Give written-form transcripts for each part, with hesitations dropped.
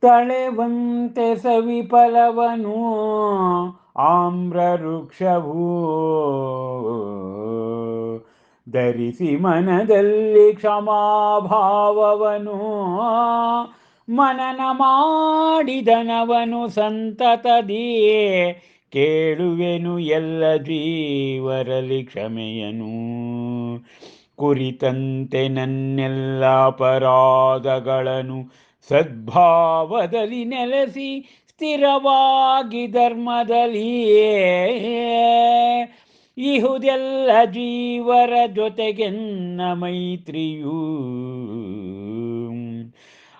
ತಳೆವಂತೆ ಸವಿಫಲವನು ಆಮ್ರ ವೃಕ್ಷವು ಧರಿಸಿ ಮನದಲ್ಲಿ ಕ್ಷಮಾಭಾವವನು ಮನನ ಮಾಡಿದನವನು ಸಂತತದಿಯೇ ಕೇಳುವೆನು ಎಲ್ಲ ಜೀವರಲಿ ಕ್ಷಮೆಯನು ಕುರಿತಂತೆ ನನ್ನೆಲ್ಲ ಅಪರಾಧಗಳನ್ನು ಸದ್ಭಾವದಲ್ಲಿ ನೆಲೆಸಿ ಸ್ಥಿರವಾಗಿ ಧರ್ಮದಲ್ಲಿಯೇ ಇಹುದೆಲ್ಲ ಜೀವರ ಜೊತೆಗೆನ್ನ ಮೈತ್ರಿಯೂ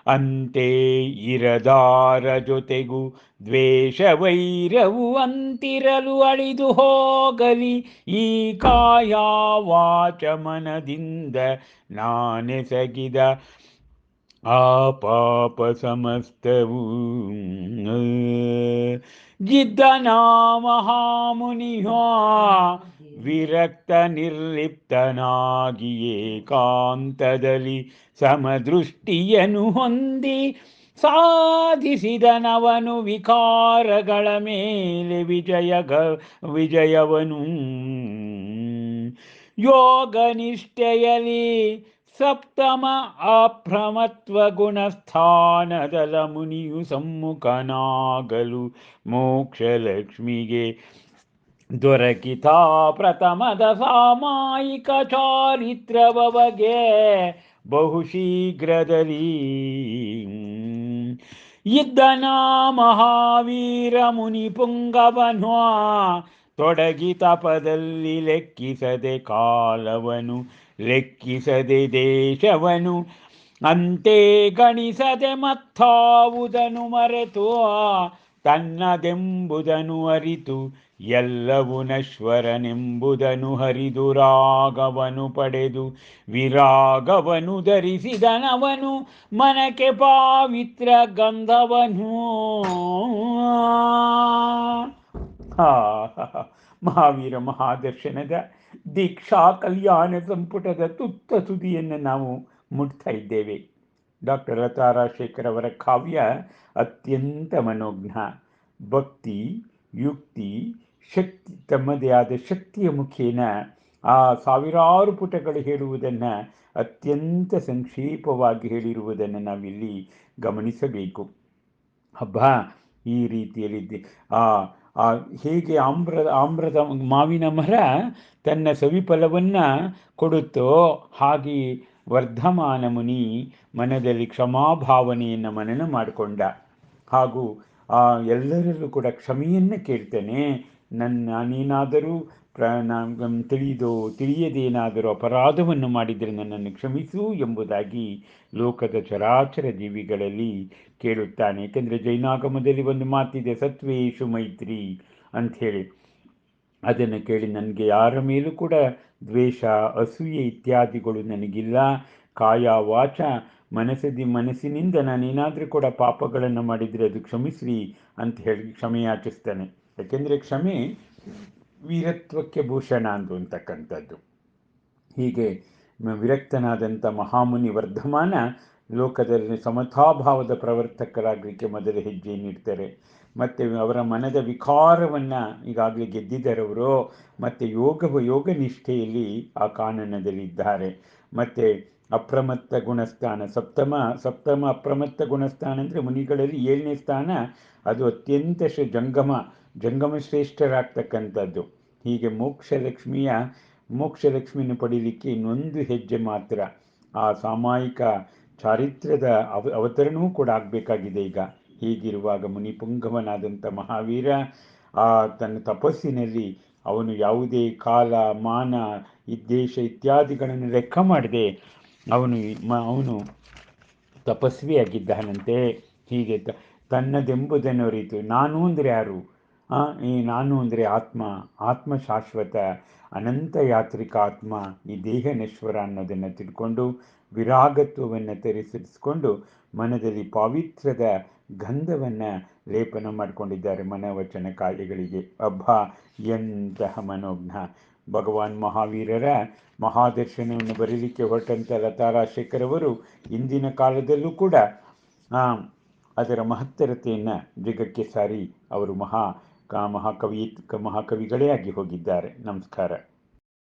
ಅಂತೆ ಇರದಾರ ಜೊತೆಗೂ ದ್ವೇಷ ವೈರವು ಅಂತಿರಲು ಅಳಿದು ಹೋಗಲಿ ಈ ಕಾಯ ವಾಚ ಮನದಿಂದ ನಾನೆಸಗಿದ ಆ ಪಾಪ ಸಮಸ್ತವೂ ಗಿದ್ದನ ಮಹಾಮುನಿಯೋ ವಿರಕ್ತ ನಿರ್ಲಿಪ್ತನಾಗಿ ಏಕಾಂತದಲ್ಲಿ ಸಮದೃಷ್ಟಿಯನ್ನು ಹೊಂದಿ ಸಾಧಿಸಿದನವನು ವಿಕಾರಗಳ ಮೇಲೆ ವಿಜಯವನು ಯೋಗ ನಿಷ್ಠೆಯಲಿ ಸಪ್ತಮ ಅಪ್ರಮತ್ವ ಗುಣಸ್ಥಾನದಲ ಮುನಿಯು ಸಮ್ಮುಖನಾಗಲು ಮೋಕ್ಷಲಕ್ಷ್ಮಿಗೆ ದೊರಕಿತ ಪ್ರಥಮದ ಸಾಮಾಯಿಕ ಚಾರಿತ್ರವಗೆ ಬಹುಶೀಘ್ರದಲ್ಲಿ ಇದ್ದನ ಮಹಾವೀರ ಮುನಿ ಪುಂಗವನು ತೊಡಗಿ ತಪದಲ್ಲಿ ಲೆಕ್ಕಿಸದೆ ಕಾಲವನು ಲೆಕ್ಕಿಸದೆ ದೇಶವನು ಅಂತೆ ಗಣಿಸದೆ ಮತ್ತಾವುದನು ಮರೆತು ತನ್ನದೆಂಬುದನು ಅರಿತು ಎಲ್ಲವೂ ನಶ್ವರನೆಂಬುದನು ಹರಿದು ರಾಗವನು ಪಡೆದು ವಿರಾಗವನು ಧರಿಸಿದನವನು ಮನಕ್ಕೆ ಪಾವಿತ್ರ ಗಂಧವನು ಮಹಾವೀರ ಮಹಾದರ್ಶನದ ದೀಕ್ಷಾ ಕಲ್ಯಾಣ ಸಂಪುಟದ ತುತ್ತ ತುದಿಯನ್ನು ನಾವು ಮುಟ್ತಾ ಇದ್ದೇವೆ. ಡಾಕ್ಟರ್ ಲತಾ ರಾಜಶೇಖರ್ ಅವರ ಕಾವ್ಯ ಅತ್ಯಂತ ಮನೋಜ್ಞ. ಭಕ್ತಿ, ಯುಕ್ತಿ, ಶಕ್ತಿ, ತಮ್ಮದೇ ಆದ ಶಕ್ತಿಯ ಮುಖೇನ ಆ ಸಾವಿರಾರು ಪುಟಗಳು ಹೇಳುವುದನ್ನು ಅತ್ಯಂತ ಸಂಕ್ಷೇಪವಾಗಿ ಹೇಳಿರುವುದನ್ನು ನಾವಿಲ್ಲಿ ಗಮನಿಸಬೇಕು. ಹಬ್ಬ ಈ ರೀತಿಯಲ್ಲಿದ್ದೆ ಹೇಗೆ ಆಮ್ರದ ಮಾವಿನ ಮರ ತನ್ನ ಸವಿಫಲವನ್ನು ಕೊಡುತ್ತೋ ಹಾಗೆ ವರ್ಧಮಾನ ಮುನಿ ಮನದಲ್ಲಿ ಕ್ಷಮಾಭಾವನೆಯನ್ನು ಮನನ ಮಾಡಿಕೊಂಡ. ಹಾಗೂ ಎಲ್ಲರಲ್ಲೂ ಕೂಡ ಕ್ಷಮೆಯನ್ನು ಕೇಳ್ತೇನೆ. ನಾನೇನಾದರೂ ತಿಳಿಯದೇನಾದರೂ ಅಪರಾಧವನ್ನು ಮಾಡಿದರೆ ನನ್ನನ್ನು ಕ್ಷಮಿಸು ಎಂಬುದಾಗಿ ಲೋಕದ ಚರಾಚರ ಜೀವಿಗಳಲ್ಲಿ ಕೇಳುತ್ತಾನೆ. ಏಕೆಂದರೆ ಜೈನಾಗಮದಲ್ಲಿ ಒಂದು ಮಾತಿದೆ, ಸತ್ವೇಶು ಮೈತ್ರಿ ಅಂಥೇಳಿ. ಅದನ್ನು ಕೇಳಿ ನನಗೆ ಯಾರ ಮೇಲೂ ಕೂಡ ದ್ವೇಷ, ಅಸೂಯೆ ಇತ್ಯಾದಿಗಳು ನನಗಿಲ್ಲ. ಕಾಯ ವಾಚ ಮನಸ್ಸಿನಿಂದ ನಾನೇನಾದರೂ ಕೂಡ ಪಾಪಗಳನ್ನು ಮಾಡಿದರೆ ಅದು ಕ್ಷಮಿಸ್ರಿ ಅಂತ ಹೇಳಿ ಕ್ಷಮೆಯಾಚಿಸ್ತಾನೆ. ಯಾಕೆಂದರೆ ಕ್ಷಮೆ ವೀರತ್ವಕ್ಕೆ ಭೂಷಣ ಅಂತಕ್ಕಂಥದ್ದು. ಹೀಗೆ ವಿರಕ್ತನಾದಂಥ ಮಹಾಮುನಿ ವರ್ಧಮಾನ ಲೋಕದಲ್ಲಿ ಸಮತಾಭಾವದ ಪ್ರವರ್ತಕರಾಗಲಿಕ್ಕೆ ಮೊದಲ ಹೆಜ್ಜೆ ನೀಡ್ತಾರೆ. ಮತ್ತು ಅವರ ಮನದ ವಿಕಾರವನ್ನು ಈಗಾಗಲೇ ಗೆದ್ದಿದ್ದರವರು ಮತ್ತು ಯೋಗ ನಿಷ್ಠೆಯಲ್ಲಿ ಆ ಕಾನನದಲ್ಲಿದ್ದಾರೆ. ಮತ್ತು ಅಪ್ರಮತ್ತ ಗುಣಸ್ಥಾನ ಸಪ್ತಮ ಅಪ್ರಮತ್ತ ಗುಣಸ್ಥಾನ ಅಂದರೆ ಮುನಿಗಳಲ್ಲಿ 7ನೇ ಸ್ಥಾನ. ಅದು ಅತ್ಯಂತ ಜಂಗಮ ಶ್ರೇಷ್ಠರಾಗ್ತಕ್ಕಂಥದ್ದು. ಹೀಗೆ ಮೋಕ್ಷಲಕ್ಷ್ಮಿಯನ್ನು ಪಡೀಲಿಕ್ಕೆ ಇನ್ನೊಂದು ಹೆಜ್ಜೆ ಮಾತ್ರ. ಆ ಸಾಮಾಯಿಕ ಚಾರಿತ್ರ್ಯದ ಅವತರಣವೂ ಕೂಡ ಆಗಬೇಕಾಗಿದೆ ಈಗ. ಹೀಗಿರುವಾಗ ಮುನಿಪುಂಗವನಾದಂಥ ಮಹಾವೀರ ತನ್ನ ತಪಸ್ಸಿನಲ್ಲಿ ಅವನು ಯಾವುದೇ ಕಾಲ, ಮಾನ, ದೇಶ ಇತ್ಯಾದಿಗಳನ್ನು ಲೆಕ್ಕ ಮಾಡದೆ ಅವನು ತಪಸ್ವಿಯಾಗಿದ್ದಾನಂತೆ. ಹೀಗೆ ತನ್ನದೆಂಬುದನ್ನು ಅರಿತು, ನಾನು ಅಂದರೆ ಯಾರು? ನಾನು ಅಂದರೆ ಆತ್ಮ ಶಾಶ್ವತ, ಅನಂತ ಯಾತ್ರಿಕ ಆತ್ಮ, ಈ ದೇಹ ನಶ್ವರ ಅನ್ನೋದನ್ನು ತಿಳ್ಕೊಂಡು ವಿರಾಗತ್ವವನ್ನು ತರಿಸಿಕೊಂಡು ಮನದಲ್ಲಿ ಪಾವಿತ್ರ್ಯದ ಗಂಧವನ್ನು ಲೇಪನ ಮಾಡಿಕೊಂಡಿದ್ದಾರೆ ಮನವಚನ ಕಾಯಗಳಿಗೆ. ಎಂತಹ ಮನೋಜ್ಞ! ಭಗವಾನ್ ಮಹಾವೀರರ ಮಹಾದರ್ಶನವನ್ನು ಬರೀಲಿಕ್ಕೆ ಹೊರಟಂಥ ಲತಾ ರಾಜಶೇಖರ್ ಅವರು ಇಂದಿನ ಕಾಲದಲ್ಲೂ ಕೂಡ ಅದರ ಮಹತ್ತರತೆಯನ್ನು ಜಗಕ್ಕೆ ಸಾರಿ ಅವರು ಮಹಾಕವಿಗಳೇ ಆಗಿ ಹೋಗಿದ್ದಾರೆ. ನಮಸ್ಕಾರ.